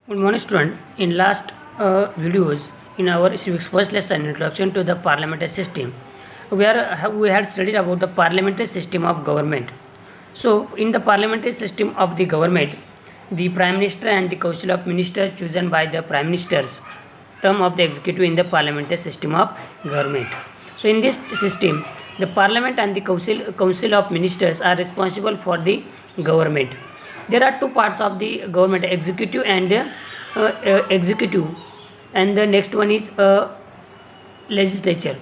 Good morning, student. In last videos in our civics first lesson, introduction to the parliamentary system, we had studied about the parliamentary system of government. So, in the parliamentary system of the government, the prime minister and the council of ministers chosen by the prime ministers, term of the executive in the parliamentary system of government. So, in this system, the parliament and the council of ministers are responsible for the government. There are two parts of the government, executive and the executive, and the next one is legislature.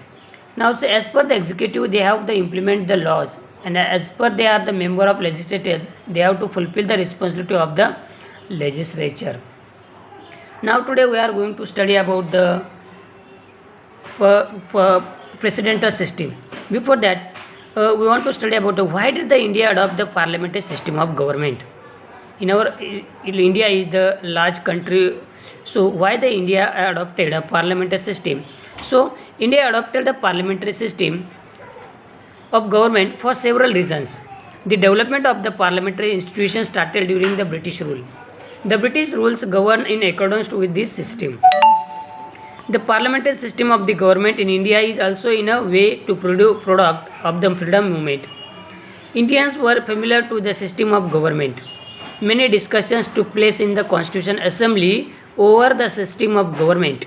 Now, so as per the executive, they have to implement the laws, and as per they are the member of legislature, they have to fulfill the responsibility of the legislature. Now today we are going to study about the presidential system. Before that, we want to study about why did the India adopt the parliamentary system of government. India is the large country, so why the India adopted a parliamentary system? So India adopted the parliamentary system of government for several reasons. The development of the parliamentary institution started during the British rule. The British rules govern in accordance with this system. The parliamentary system of the government in India is also in a way to product of the freedom movement. Indians were familiar to the system of government. Many discussions took place in the Constitution Assembly over the system of government.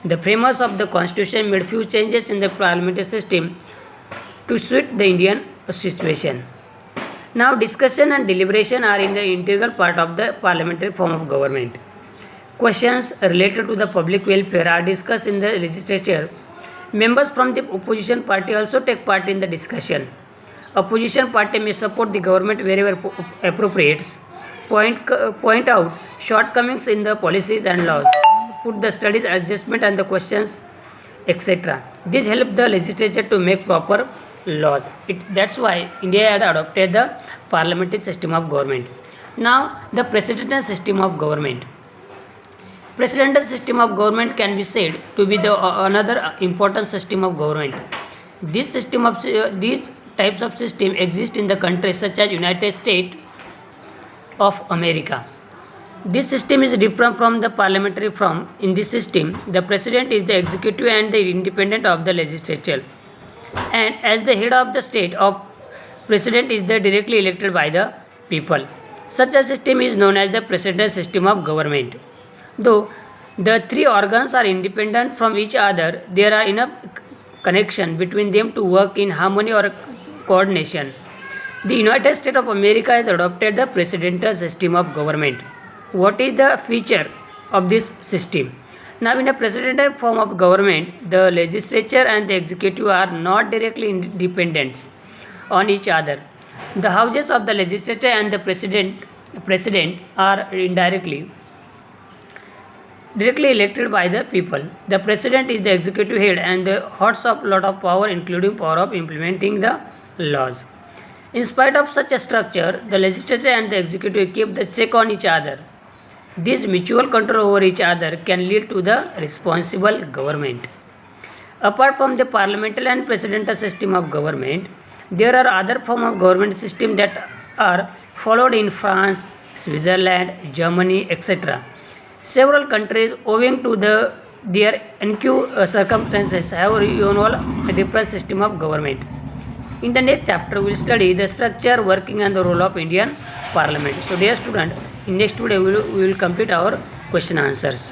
The framers of the Constitution made few changes in the parliamentary system to suit the Indian situation. Now, discussion and deliberation are in the integral part of the parliamentary form of government. Questions related to the public welfare are discussed in the legislature. Members from the opposition party also take part in the discussion. Opposition party may support the government wherever appropriate, point out shortcomings in the policies and laws, put the studies adjustment and the questions, etc. This helps the legislature to make proper laws. That's why India had adopted the parliamentary system of government. Now, the presidential system of government. Presidential system of government can be said to be the another important system of government. These types of system exist in the countries such as United States of America. This system is different from the parliamentary form. In this system, the president is the executive and the independent of the legislature, and as the head of the state, of president is the directly elected by the people. Such a system is known as the presidential system of government. Though the three organs are independent from each other, there are enough connection between them to work in harmony or coordination. The United States of America has adopted the presidential system of government. What is the feature of this system? Now, in a presidential form of government, the legislature and the executive are not directly dependent on each other. The houses of the legislature and the president are directly elected by the people. The president is the executive head and holds a lot of power, including power of implementing the laws. In spite of such a structure, the legislature and the executive keep the check on each other. This mutual control over each other can lead to the responsible government. Apart from the parliamentary and presidential system of government, there are other forms of government system that are followed in France, Switzerland, Germany, etc. Several countries, owing to their unique circumstances, have a different system of government. In the next chapter, we will study the structure, working and the role of Indian Parliament. So dear student, in next video we will complete our question answers.